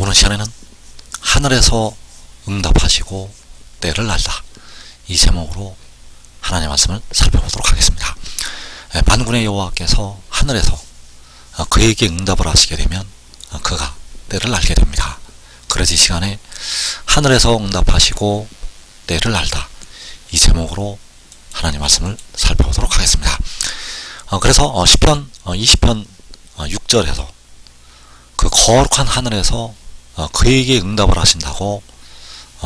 오늘 시간에는 하늘에서 응답하시고 때를 알다, 이 제목으로 하나님의 말씀을 살펴보도록 하겠습니다. 만군의 여호와께서 하늘에서 그에게 응답을 하시게 되면 그가 때를 알게 됩니다. 그래서 이 시간에 하늘에서 응답하시고 때를 알다, 이 제목으로 하나님의 말씀을 살펴보도록 하겠습니다. 그래서 시편 20편 6절에서 그 거룩한 하늘에서 그에게 응답을 하신다고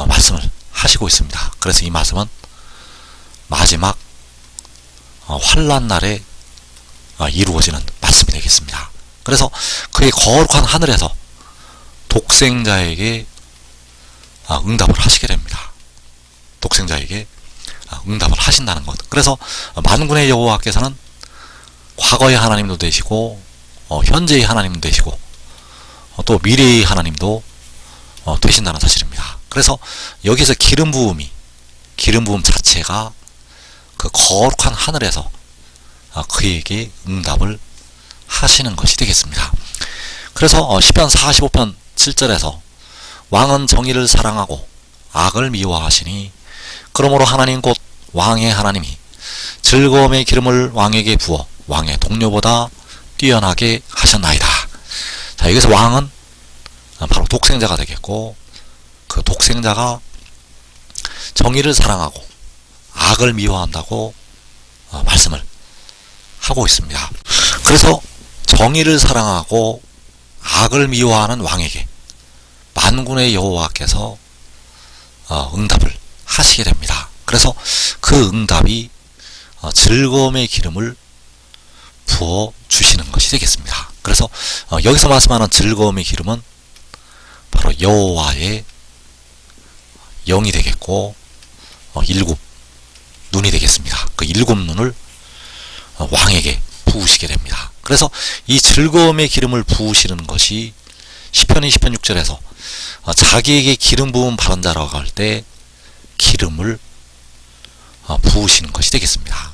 말씀을 하시고 있습니다. 그래서 이 말씀은 마지막 환난 날에 이루어지는 말씀이 되겠습니다. 그래서 그의 거룩한 하늘에서 독생자에게 응답을 하시게 됩니다. 독생자에게 응답을 하신다는 것. 그래서 만군의 여호와께서는 과거의 하나님도 되시고 현재의 하나님도 되시고 또 미래의 하나님도 되신다는 사실입니다. 그래서 여기서 기름 부음 자체가 그 거룩한 하늘에서 그에게 응답을 하시는 것이 되겠습니다. 그래서 시편 45편 7절에서 왕은 정의를 사랑하고 악을 미워하시니 그러므로 하나님 곧 왕의 하나님이 즐거움의 기름을 왕에게 부어 왕의 동료보다 뛰어나게 하셨나이다. 자, 여기서 왕은 바로 독생자가 되겠고, 그 독생자가 정의를 사랑하고 악을 미워한다고 말씀을 하고 있습니다. 그래서 정의를 사랑하고 악을 미워하는 왕에게 만군의 여호와께서 응답을 하시게 됩니다. 그래서 그 응답이 즐거움의 기름을 부어 주시는 것이 되겠습니다. 그래서 여기서 말씀하는 즐거움의 기름은 바로 여호와의 영이 되겠고 일곱 눈이 되겠습니다. 그 일곱 눈을 왕에게 부으시게 됩니다. 그래서 이 즐거움의 기름을 부으시는 것이 시편 20편 6절에서 자기에게 기름 부음 바른 자라고 할 때 기름을 부으시는 것이 되겠습니다.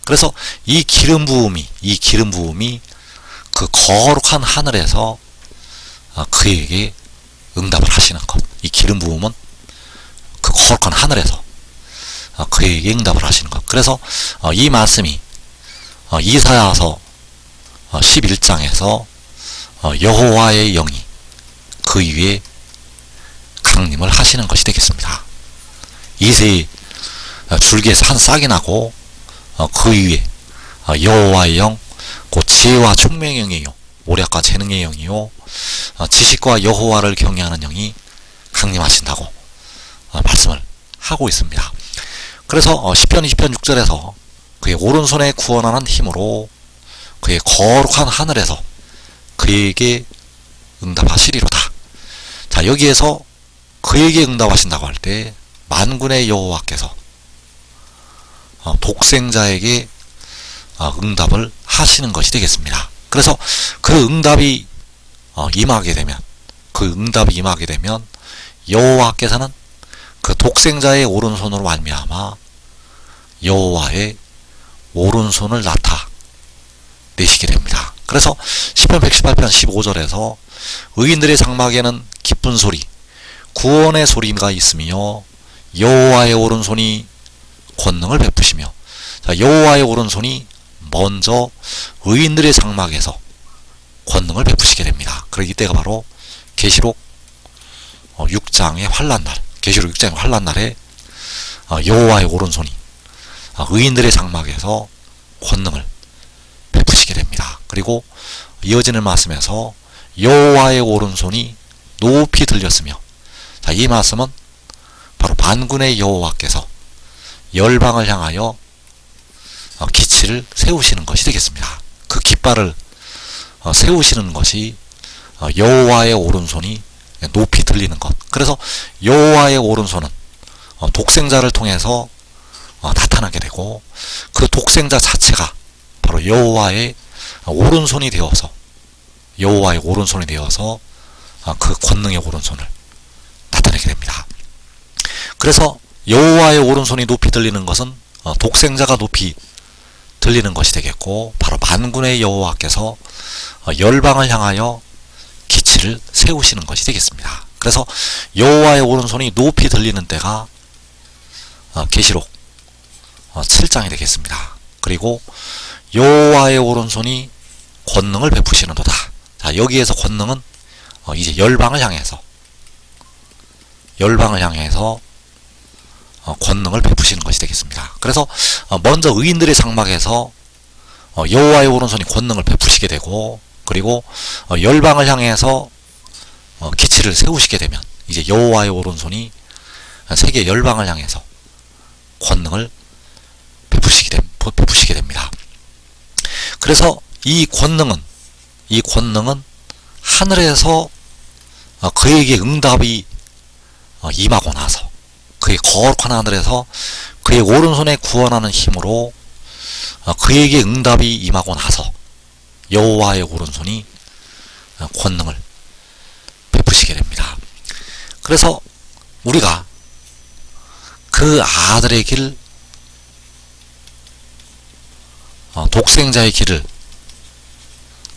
그래서 이 기름 부음이 그 거룩한 하늘에서 그에게 응답을 하시는 것. 이 기름 부음은 그 거룩한 하늘에서 그에게 응답을 하시는 것. 그래서 이 말씀이 이사야서 11장에서 여호와의 영이 그 위에 강림을 하시는 것이 되겠습니다. 이새의 줄기에서 한 싹이 나고 그 위에 여호와의 영, 곧 지혜와 총명의 영이요 모략과 재능의 영이요 지식과 여호와를 경외하는 영이 강림하신다고 말씀을 하고 있습니다. 그래서 시편 20편 6절에서 그의 오른손에 구원하는 힘으로 그의 거룩한 하늘에서 그에게 응답하시리로다. 자, 여기에서 그에게 응답하신다고 할 때 만군의 여호와께서 독생자에게 응답을 하시는 것이 되겠습니다. 그래서 그 응답이 임하게 되면 여호와께서는 그 독생자의 오른손으로 말미암아 여호와의 오른손을 나타내시게 됩니다. 그래서 시편 118편 15절에서 의인들의 장막에는 기쁜 소리, 구원의 소리가 있으며 여호와의 오른손이 권능을 베푸시며, 자, 여호와의 오른손이 먼저 의인들의 장막에서 권능을 베푸시게 됩니다. 그러기 때가 바로 계시록 6장의 환난날에 여호와의 오른손이 의인들의 장막에서 권능을 베푸시게 됩니다. 그리고 이어지는 말씀에서 여호와의 오른손이 높이 들렸으며, 자, 이 말씀은 바로 만군의 여호와께서 열방을 향하여 기치를 세우시는 것이 되겠습니다. 그 깃발을 세우시는 것이 여호와의 오른손이 높이 들리는 것. 그래서 여호와의 오른손은 독생자를 통해서 나타나게 되고, 그 독생자 자체가 바로 여호와의 오른손이 되어서 그 권능의 오른손을 나타내게 됩니다. 그래서 여호와의 오른손이 높이 들리는 것은 독생자가 높이 들리는 것이 되겠고, 바로 만군의 여호와께서 열방을 향하여 기치를 세우시는 것이 되겠습니다. 그래서 여호와의 오른손이 높이 들리는 때가 계시록 7장이 되겠습니다. 그리고 여호와의 오른손이 권능을 베푸시는도다. 자, 여기에서 권능은 이제 열방을 향해서 권능을 베푸시는 것이 되겠습니다. 그래서 먼저 의인들의 장막에서 여호와의 오른손이 권능을 베푸시게 되고, 그리고 열방을 향해서 기치를 세우시게 되면 이제 여호와의 오른손이 세계 열방을 향해서 권능을 베푸시게 됩니다. 그래서 이 권능은 하늘에서 그에게 응답이 임하고 나서, 그의 거룩한 하늘에서 그의 오른손에 구원하는 힘으로 그에게 응답이 임하고 나서 여호와의 오른손이 권능을 베푸시게 됩니다. 그래서 우리가 그 아들의 길, 독생자의 길을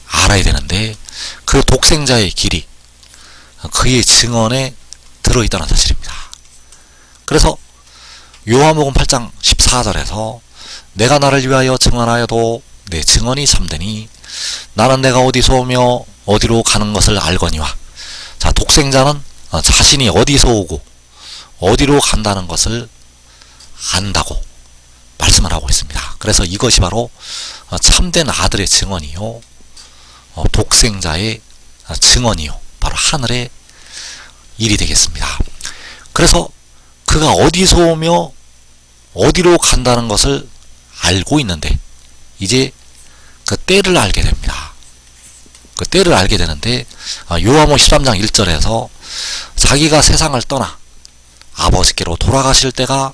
알아야 되는데, 그 독생자의 길이 그의 증언에 들어있다는 사실입니다. 그래서 요한복음 8장 14절에서 내가 나를 위하여 증언하여도 내 증언이 참되니 나는 내가 어디서 오며 어디로 가는 것을 알거니와. 자, 독생자는 자신이 어디서 오고 어디로 간다는 것을 안다고 말씀을 하고 있습니다. 그래서 이것이 바로 참된 아들의 증언이요, 독생자의 증언이요, 바로 하늘의 일이 되겠습니다. 그래서 그가 어디서 오며 어디로 간다는 것을 알고 있는데, 이제 그 때를 알게 됩니다. 그 때를 알게 되는데, 요한복음 13장 1절에서 자기가 세상을 떠나 아버지께로 돌아가실 때가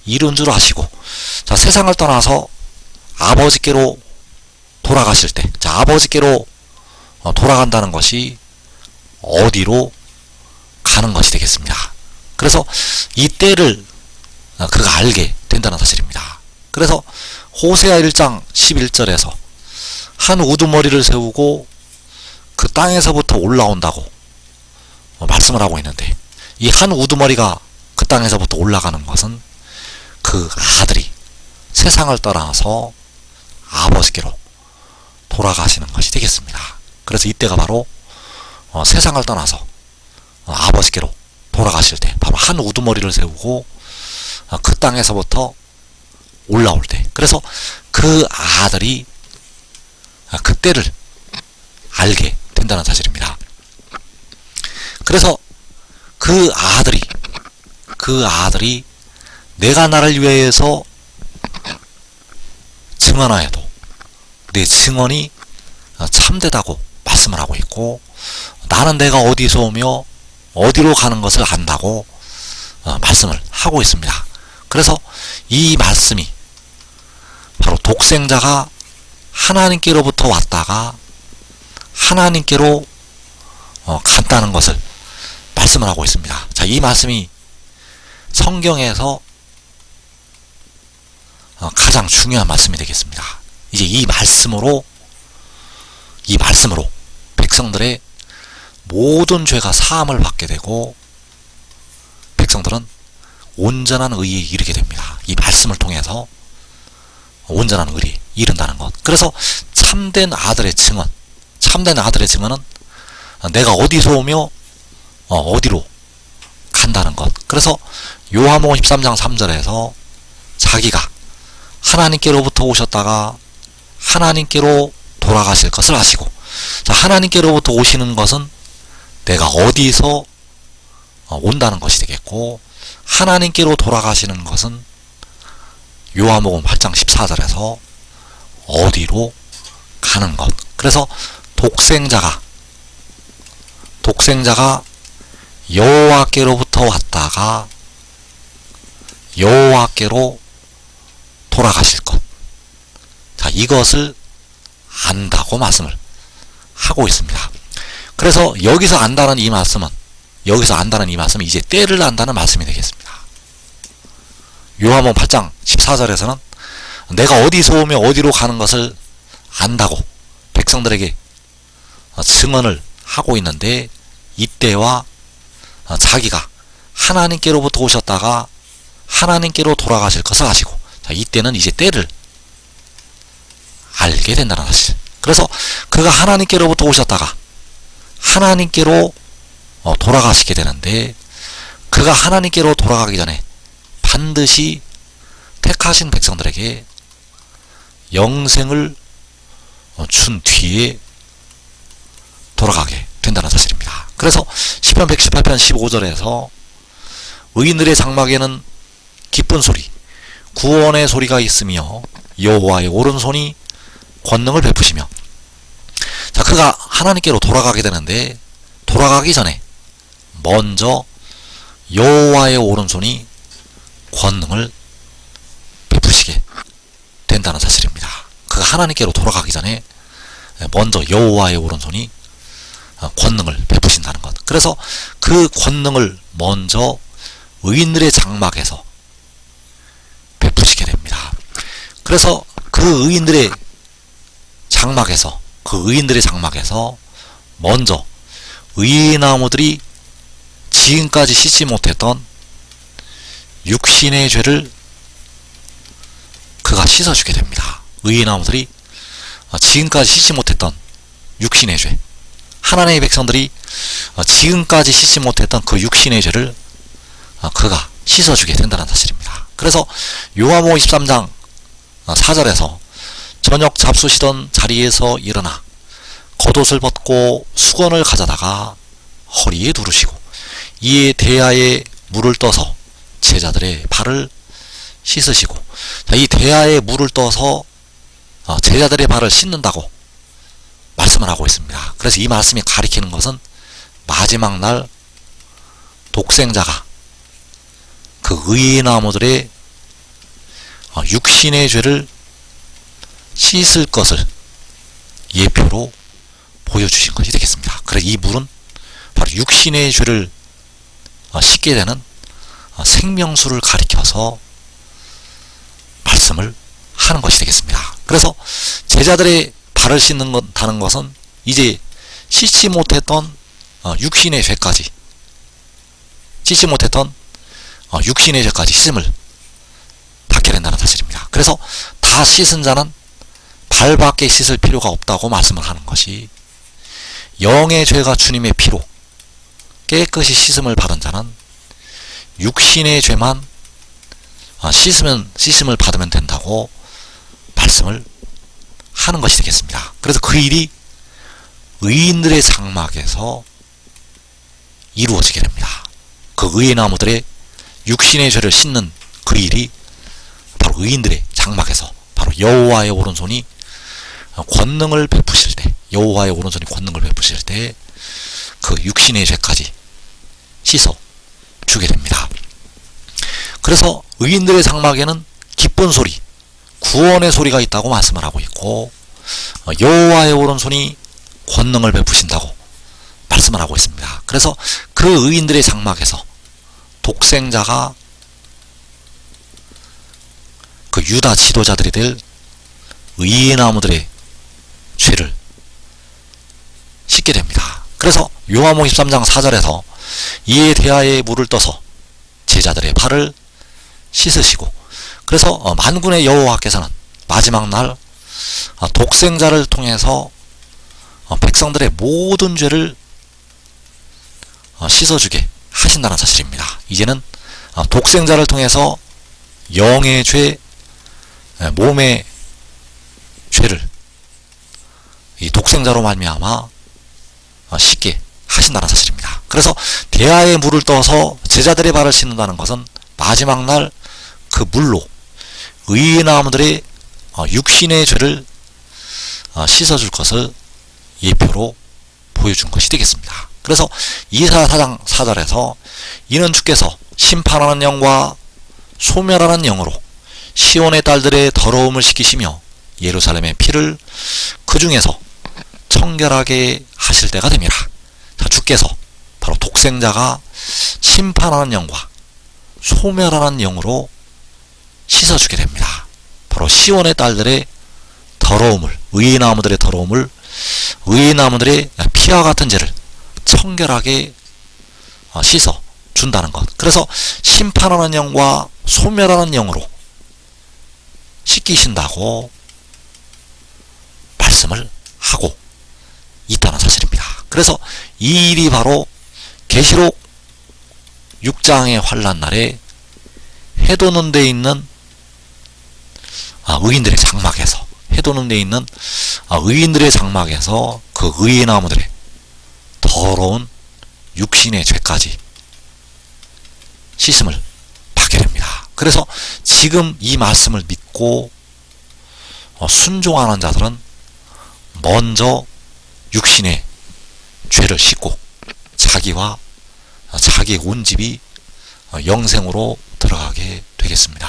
이른 줄 아시고, 자, 세상을 떠나서 아버지께로 돌아가실 때, 자, 아버지께로 돌아간다는 것이 어디로 가는 것이 되겠습니다. 그래서 이 때를 그가 알게 된다는 사실입니다. 그래서 호세아 1장 11절에서 한 우두머리를 세우고 그 땅에서부터 올라온다고 말씀을 하고 있는데, 이 한 우두머리가 그 땅에서부터 올라가는 것은 그 아들이 세상을 떠나서 아버지께로 돌아가시는 것이 되겠습니다. 그래서 이때가 바로 세상을 떠나서 아버지께로 돌아가실 때, 바로 한 우두머리를 세우고 그 땅에서부터 올라올 때, 그래서 그 아들이 그 때를 알게 된다는 사실입니다. 그래서 그 아들이 내가 나를 위해서 증언하여도 내 증언이 참되다고 말씀을 하고 있고, 나는 내가 어디서 오며 어디로 가는 것을 안다고 말씀을 하고 있습니다. 그래서 이 말씀이 바로 독생자가 하나님께로부터 왔다가 하나님께로 갔다는 것을 말씀을 하고 있습니다. 자, 이 말씀이 성경에서 가장 중요한 말씀이 되겠습니다. 이제 이 말씀으로 백성들의 모든 죄가 사함을 받게 되고, 백성들은 온전한 의에 이르게 됩니다. 이 말씀을 통해서 온전한 의에 이른다는 것. 그래서 참된 아들의 증언은 내가 어디서 오며 어디로 간다는 것. 그래서 요한복음 13장 3절에서 자기가 하나님께로부터 오셨다가 하나님께로 돌아가실 것을 아시고, 자, 하나님께로부터 오시는 것은 내가 어디서 온다는 것이 되겠고, 하나님께로 돌아가시는 것은 요한복음 8장 14절에서 어디로 가는 것. 그래서 독생자가 여호와께로부터 왔다가 여호와께로 돌아가실 것. 자, 이것을 안다고 말씀을 하고 있습니다. 그래서 여기서 안다는 이 말씀은 이제 때를 안다는 말씀이 되겠습니다. 요한복음 8장 14절에서는 내가 어디서 오며 어디로 가는 것을 안다고 백성들에게 증언을 하고 있는데, 이때와 자기가 하나님께로부터 오셨다가 하나님께로 돌아가실 것을 아시고, 자, 이때는 이제 때를 알게 된다는 사실. 그래서 그가 하나님께로부터 오셨다가 하나님께로 돌아가시게 되는데, 그가 하나님께로 돌아가기 전에 반드시 택하신 백성들에게 영생을 준 뒤에 돌아가게 된다는 사실입니다. 그래서 시편 118편 15절에서 의인들의 장막에는 기쁜 소리, 구원의 소리가 있으며 여호와의 오른손이 권능을 베푸시며, 자, 그가 하나님께로 돌아가게 되는데, 돌아가기 전에 먼저 여호와의 오른손이 권능을 베푸시게 된다는 사실입니다. 그가 하나님께로 돌아가기 전에 먼저 여호와의 오른손이 권능을 베푸신다는 것. 그래서 그 권능을 먼저 의인들의 장막에서 베푸시게 됩니다. 그래서 그 의인들의 장막에서 먼저 의인나무들이 지금까지 씻지 못했던 육신의 죄를 그가 씻어주게 됩니다. 의인나무들이 지금까지 씻지 못했던 육신의 죄, 하나님의 백성들이 지금까지 씻지 못했던 그 육신의 죄를 그가 씻어주게 된다는 사실입니다. 그래서 요한복음 23장 4절에서 저녁 잡수시던 자리에서 일어나 겉옷을 벗고 수건을 가져다가 허리에 두르시고 이에 대야에 물을 떠서 제자들의 발을 씻으시고, 자, 이 대야에 물을 떠서 제자들의 발을 씻는다고 말씀을 하고 있습니다. 그래서 이 말씀이 가리키는 것은 마지막 날 독생자가 그 의인나무들의 육신의 죄를 씻을 것을 예표로 보여주신 것이 되겠습니다. 그래서 이 물은 바로 육신의 죄를 씻게 되는 생명수를 가리켜서 말씀을 하는 것이 되겠습니다. 그래서 제자들의 발을 씻는다는 것은 이제 씻지 못했던 육신의 죄까지, 씻음을 닦게 된다는 사실입니다. 그래서 다 씻은 자는 발밖에 씻을 필요가 없다고 말씀을 하는 것이, 영의 죄가 주님의 피로 깨끗이 씻음을 받은 자는 육신의 죄만 씻음을 받으면 된다고 말씀을 하는 것이 되겠습니다. 그래서 그 일이 의인들의 장막에서 이루어지게 됩니다. 그 의인나무들의 육신의 죄를 씻는 그 일이 바로 의인들의 장막에서, 바로 여호와의 오른손이 권능을 베푸실 때, 그 육신의 죄까지 씻어 주게 됩니다. 그래서 의인들의 장막에는 기쁜 소리, 구원의 소리가 있다고 말씀을 하고 있고, 여호와의 오른손이 권능을 베푸신다고 말씀을 하고 있습니다. 그래서 그 의인들의 장막에서 독생자가 그 유다 지도자들이 될 의인나무들의 죄를 씻게 됩니다. 그래서 요한복음 13장 4절에서 이에 대하에 물을 떠서 제자들의 발을 씻으시고, 그래서 만군의 여호와께서는 마지막 날 독생자를 통해서 백성들의 모든 죄를 씻어주게 하신다는 사실입니다. 이제는 독생자를 통해서 영의 죄, 몸의 죄를 이 독생자로 말미암아 씻게 하신다는 사실입니다. 그래서 대야에 물을 떠서 제자들의 발을 씻는다는 것은 마지막 날 그 물로 의인나무들의 육신의 죄를 씻어줄 것을 예표로 보여준 것이 되겠습니다. 그래서 이사야 4장 4절에서 이는 주께서 심판하는 영과 소멸하는 영으로 시온의 딸들의 더러움을 씻기시며 예루살렘의 피를 그 중에서 청결하게 하실 때가 됨이라. 자, 주께서 바로 독생자가 심판하는 영과 소멸하는 영으로 씻어주게 됩니다. 바로 시온의 딸들의 더러움을, 의인나무들의 더러움을, 의인나무들의 피와 같은 죄를 청결하게 씻어 준다는 것. 그래서 심판하는 영과 소멸하는 영으로 씻기신다고 말씀을 하고 있다는 사실입니다. 그래서 이 일이 바로 계시록 6장의 환란 날에 해도는 데 있는 의인들의 장막에서 해도는 데 있는 의인들의 장막에서 그 의의 나무들의 더러운 육신의 죄까지 씻음을 받게 됩니다. 그래서 지금 이 말씀을 믿고 순종하는 자들은 먼저 육신의 죄를 씻고 자기와 자기의 온 집이 영생으로 들어가게 되겠습니다.